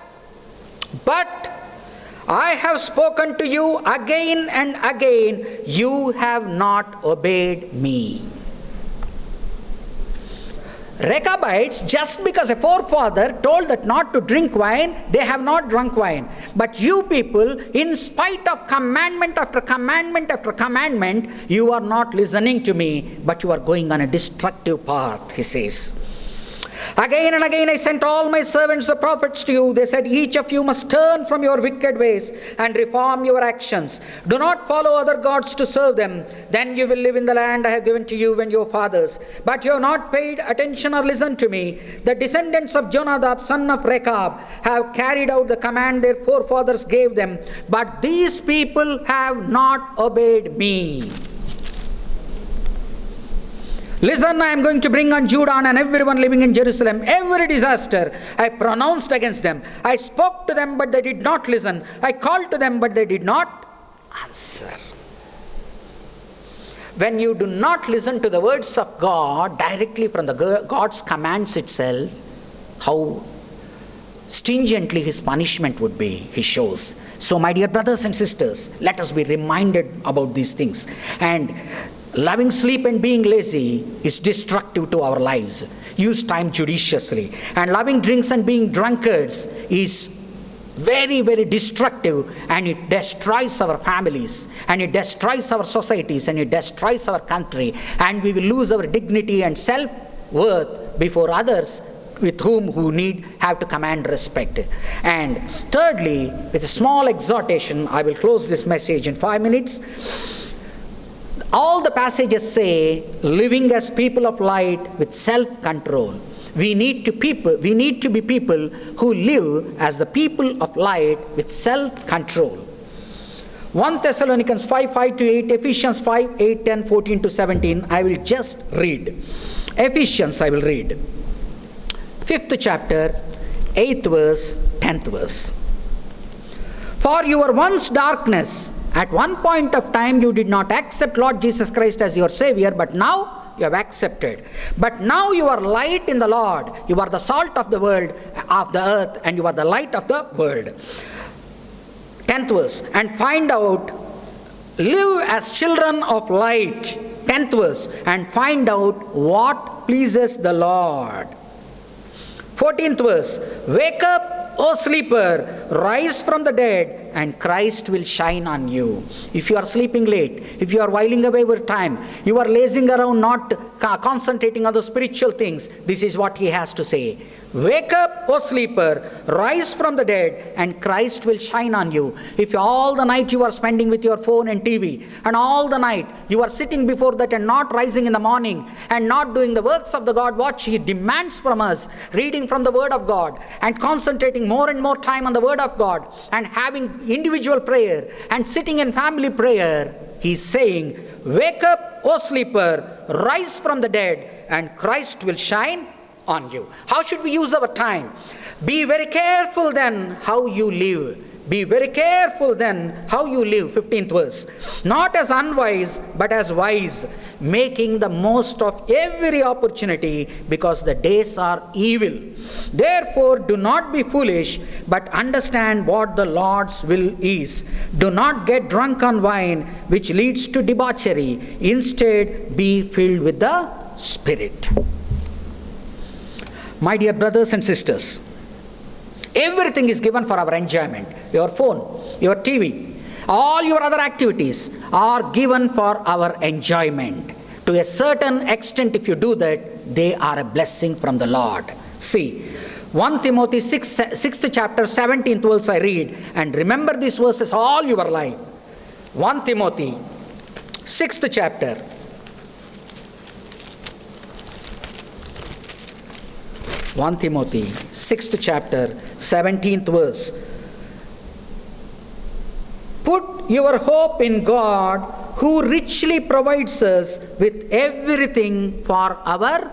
I have spoken to you again and again, you have not obeyed me. Rechabites, just because a forefather told that not to drink wine, they have not drunk wine. But you people, in spite of commandment after commandment after commandment, you are not listening to me, but you are going on a destructive path, he says. Again and again I sent all my servants the prophets to you. They said, each of you must turn from your wicked ways and reform your actions. Do not follow other gods to serve them. Then you will live in the land I have given to you and your fathers. But you have not paid attention or listened to me. The descendants of Jonadab, son of Rechab, have carried out the command their forefathers gave them. But these people have not obeyed me. Listen, I am going to bring on Judah and everyone living in Jerusalem every disaster I pronounced against them. I spoke to them, but they did not listen. I called to them, but they did not answer. When you do not listen to the words of God directly from the God's commands itself, how stringently his punishment would be, he shows. So my dear brothers and sisters, let us be reminded about these things. And loving sleep and being lazy is destructive to our lives. Use time judiciously. And loving drinks and being drunkards is very, very destructive, and it destroys our families, and it destroys our societies, and it destroys our country, and we will lose our dignity and self-worth before others with whom we have to command respect. And thirdly, with a small exhortation, I will close this message in 5 minutes. All the passages say, living as people of light with self-control. We need to be people who live as the people of light with self-control. 1 Thessalonians 5:5-8, Ephesians 5:8-10, 14-17. I will just read. Ephesians I will read. 5th chapter, 8th verse, 10th verse. For you were once darkness. At one point of time you did not accept Lord Jesus Christ as your Savior, but now you have accepted. But now you are light in the Lord. You are the salt of the world, of the earth, and you are the light of the world. 10th verse. And find out, live as children of light. 10th verse. And find out what pleases the Lord. 14th verse. Wake up, O sleeper, rise from the dead, and Christ will shine on you. If you are sleeping late, if you are whiling away your time, you are lazing around not concentrating on the spiritual things, this is what he has to say. Wake up, O sleeper, rise from the dead, and Christ will shine on you. If all the night you are spending with your phone and TV, and all the night you are sitting before that and not rising in the morning, and not doing the works of the God, what he demands from us, reading from the Word of God, and concentrating more and more time on the Word of God, and having individual prayer, and sitting in family prayer, he is saying, wake up, O sleeper, rise from the dead, and Christ will shine on you. How should we use our time? Be very careful then how you live. Be very careful then how you live. 15th verse. Not as unwise, but as wise, making the most of every opportunity, because the days are evil. Therefore, do not be foolish, but understand what the Lord's will is. Do not get drunk on wine, which leads to debauchery. Instead, be filled with the Spirit. My dear brothers and sisters, everything is given for our enjoyment. Your phone, your TV, all your other activities are given for our enjoyment. To a certain extent, if you do that, they are a blessing from the Lord. See, 1 Timothy 6th chapter, 17th verse I read, and remember these verses all your life. 1 Timothy 6th chapter. 1 Timothy 6th chapter, 17th verse. Put your hope in God, who richly provides us with everything for our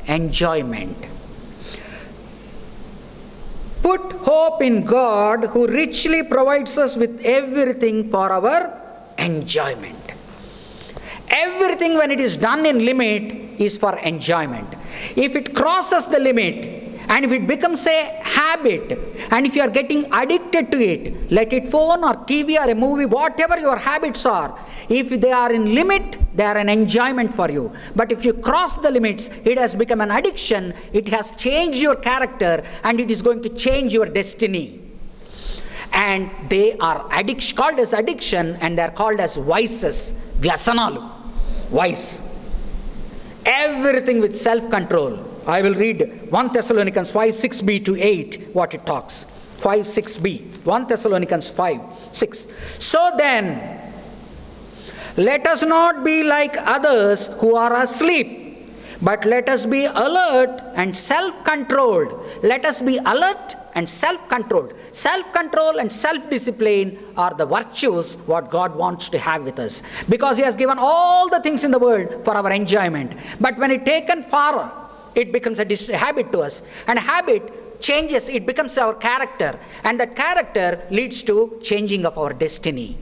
enjoyment. Put hope in God, who richly provides us with everything for our enjoyment. Everything, when it is done in limit, is for enjoyment. If it crosses the limit, and if it becomes a habit, and if you are getting addicted to it, let it phone or TV or a movie, whatever your habits are, if they are in limit, they are an enjoyment for you. But if you cross the limits, it has become an addiction, it has changed your character, and it is going to change your destiny. And they are called as addiction, and they are called as vices, vyasanalu, vice. Everything with self-control. I will read 1 Thessalonians 5, 6b to 8, what it talks. 5, 6b. 1 Thessalonians 5, 6. So then, let us not be like others who are asleep, but let us be alert and self-controlled. Let us be alert and self-controlled. Self-control and self-discipline are the virtues what God wants to have with us. Because He has given all the things in the world for our enjoyment. But when it taken far, it becomes a habit to us. And habit changes, it becomes our character. And that character leads to changing of our destiny.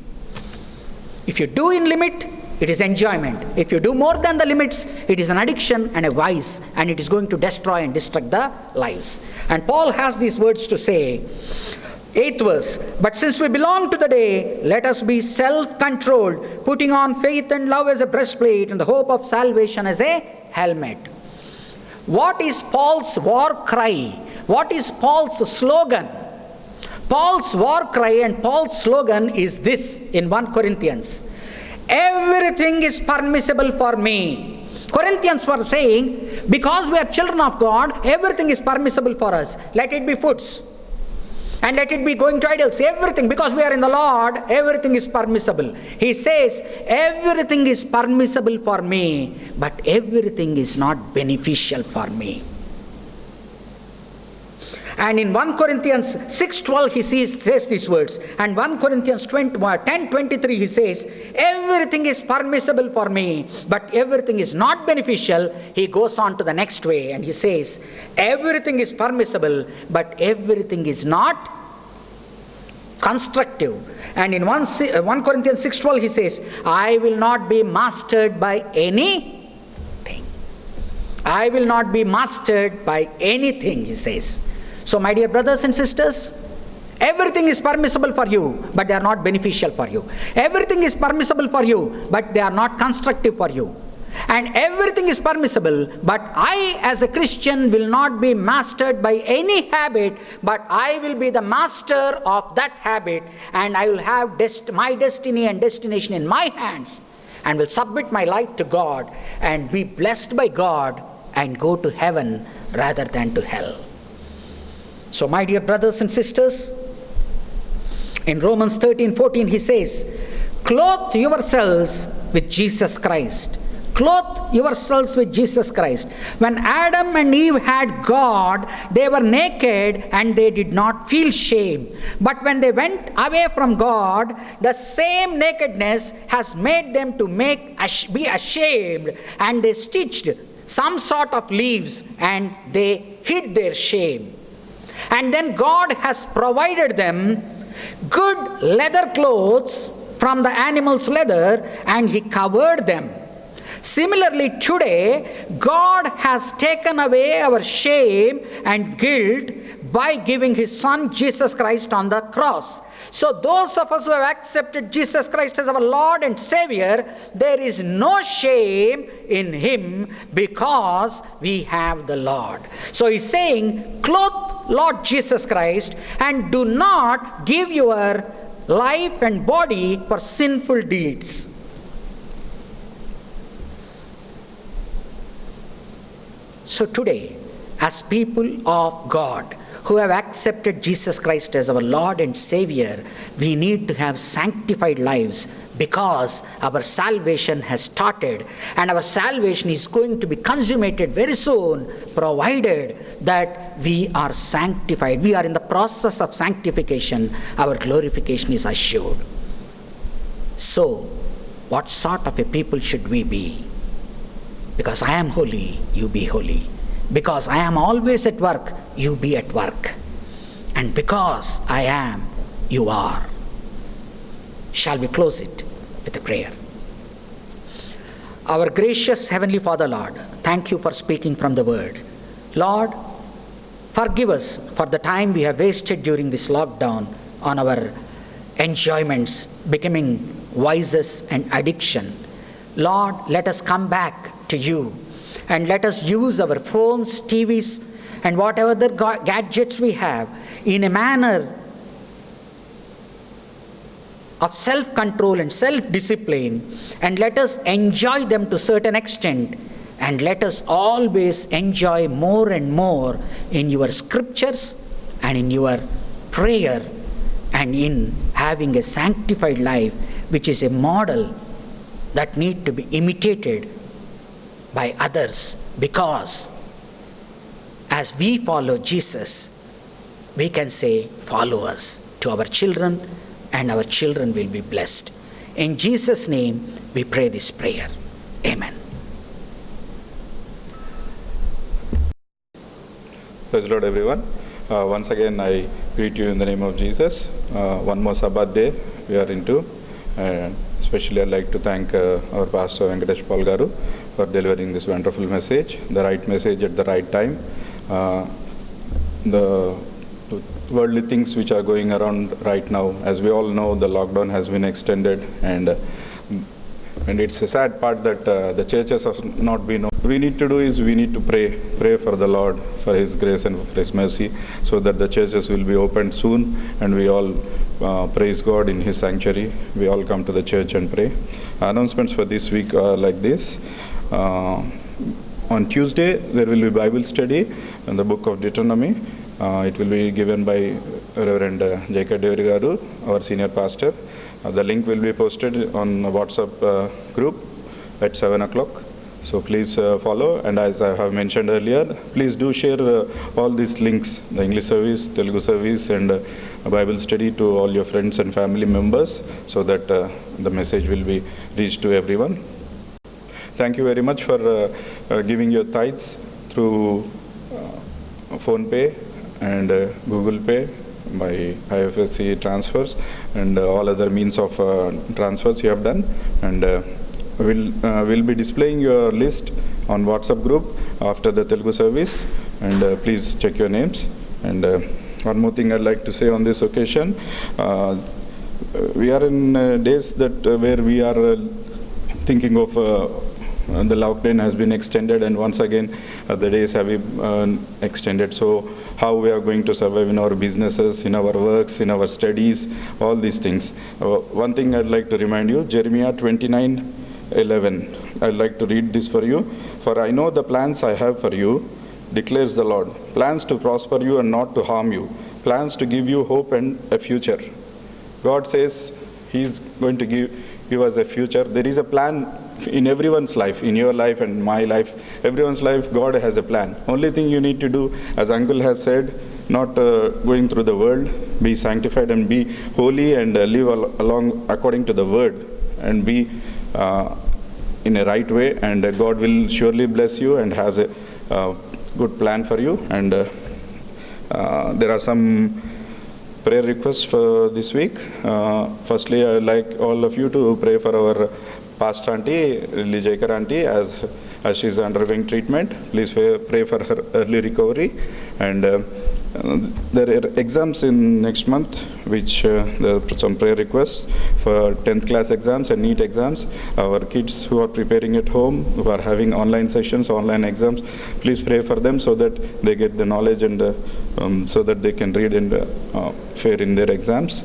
If you do in limit, it is enjoyment. If you do more than the limits, it is an addiction and a vice, and it is going to destroy and destruct the lives. And Paul has these words to say, 8th verse, but since we belong to the day, let us be self-controlled, putting on faith and love as a breastplate, and the hope of salvation as a helmet. What is Paul's war cry? What is Paul's slogan? Paul's war cry and Paul's slogan is this in 1 Corinthians. Everything is permissible for me. Corinthians were saying, because we are children of God, everything is permissible for us. Let it be foods. And let it be going to idols. Everything, because we are in the Lord, everything is permissible. He says, everything is permissible for me, but everything is not beneficial for me. And in 1 Corinthians 6:12 he says these words. And 1 Corinthians 10:23 he says, everything is permissible for me, but everything is not beneficial. He goes on to the next way and he says, everything is permissible, but everything is not constructive. And in 1 Corinthians 6:12 he says, I will not be mastered by anything. I will not be mastered by anything, he says. So my dear brothers and sisters, everything is permissible for you, but they are not beneficial for you. Everything is permissible for you, but they are not constructive for you. And everything is permissible, but I as a Christian will not be mastered by any habit, but I will be the master of that habit, and I will have my destiny and destination in my hands, and will submit my life to God and be blessed by God and go to heaven rather than to hell. So my dear brothers and sisters, in Romans 13:14 he says, clothe yourselves with Jesus Christ. Clothe yourselves with Jesus Christ. When Adam and Eve had God, they were naked and they did not feel shame. But when they went away from God, the same nakedness has made them to be ashamed, and they stitched some sort of leaves and they hid their shame. And then God has provided them good leather clothes from the animal's leather, and He covered them. Similarly, today, God has taken away our shame and guilt by giving His Son Jesus Christ on the cross. So those of us who have accepted Jesus Christ as our Lord and Savior, there is no shame in Him because we have the Lord. So He's saying, clothe Lord Jesus Christ and do not give your life and body for sinful deeds. So today, as people of God who have accepted Jesus Christ as our Lord and Savior, we need to have sanctified lives, because our salvation has started, and our salvation is going to be consummated very soon, provided that we are sanctified. We are in the process of sanctification. Our glorification is assured. So, what sort of a people should we be? Because I am holy, you be holy. Because I am always at work, you be at work. And because I am, you are. Shall we close it with a prayer? Our gracious Heavenly Father, Lord, thank you for speaking from the Word. Lord, forgive us for the time we have wasted during this lockdown on our enjoyments becoming vices and addiction. Lord, let us come back to you, and let us use our phones, TVs, and whatever the gadgets we have in a manner of self-control and self-discipline, and let us enjoy them to a certain extent, And let us always enjoy more and more in your scriptures and in your prayer and in having a sanctified life, which is a model that need to be imitated by others, because as we follow Jesus, we can say, follow us to our children, and our children will be blessed. In Jesus' name, we pray this prayer. Amen. Praise the Lord, everyone. Once again, I greet you in the name of Jesus. One more Sabbath day we are into. And especially I'd like to thank our pastor Venkatesh Paul Garu for delivering this wonderful message, the right message at the right time. The worldly things which are going around right now, as we all know, the lockdown has been extended, and it's a sad part that the churches have not been. We need to do is we need to pray for the Lord, for His grace and for His mercy, so that the churches will be opened soon, and we all praise God in His sanctuary. We all come to the church and pray. Announcements for this week are like this. On Tuesday, there will be Bible study in the book of Deuteronomy. It will be given by Reverend Jacob Devari Garu, our senior pastor. The link will be posted on a WhatsApp group at 7 o'clock. So please follow, and as I have mentioned earlier, please do share all these links, the English service, Telugu service, and Bible study to all your friends and family members, so that the message will be reached to everyone. Thank you very much for giving your tithes through PhonePe and Google Pay, by IFSC transfers, and all other means of transfers you have done. And we'll be displaying your list on WhatsApp group after the Telugu service, and please check your names. And one more thing I'd like to say on this occasion, we are in days that where we are thinking of the lockdown has been extended, and once again the days have been extended. So how we are going to survive in our businesses, in our works, in our studies, all these things. One thing I'd like to remind you, Jeremiah 29:11. I'd like to read this for you. For I know the plans I have for you, declares the Lord. Plans to prosper you and not to harm you. Plans to give you hope and a future. God says He's going to give us a future. There is a plan in everyone's life, in your life and my life, everyone's life. God has a plan. Only thing you need to do, as Uncle has said, not going through the world, be sanctified and be holy, and live along according to the word, and be in a right way, and God will surely bless you and has a good plan for you. And there are some prayer requests for this week. Firstly, I would like all of you to pray for our Pastor Auntie, Lily Jaikar Auntie, as she's undergoing treatment. Please pray for her early recovery. And there are exams in next month, which there are some prayer requests for 10th class exams and NEET exams. Our kids who are preparing at home, who are having online sessions, online exams, please pray for them so that they get the knowledge, and so that they can read and fare in their exams.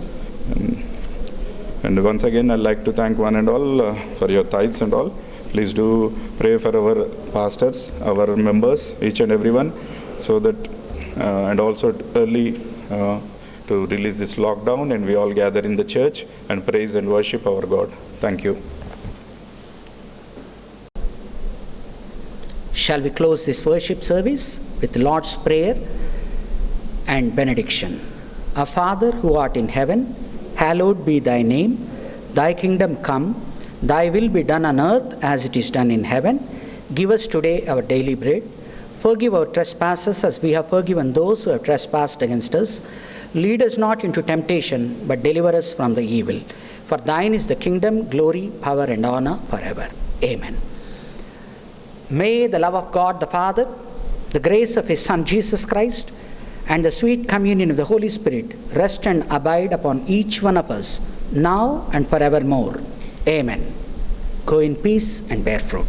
And once again, I'd like to thank one and all for your tithes and all. Please do pray for our pastors, our members, each and everyone, so that and also early to release this lockdown, and we all gather in the church and praise and worship our God. Thank you. Shall we close this worship service with the Lord's Prayer and benediction? Our Father who art in heaven, hallowed be thy name. Thy kingdom come, thy will be done on earth as it is done in heaven. Give us today our daily bread. Forgive our trespasses as we have forgiven those who have trespassed against us. Lead us not into temptation, but deliver us from the evil. For thine is the kingdom, glory, power, and honor forever. Amen. May the love of God the Father, the grace of His Son Jesus Christ, and the sweet communion of the Holy Spirit rest and abide upon each one of us, now and forevermore. Amen. Go in peace and bear fruit.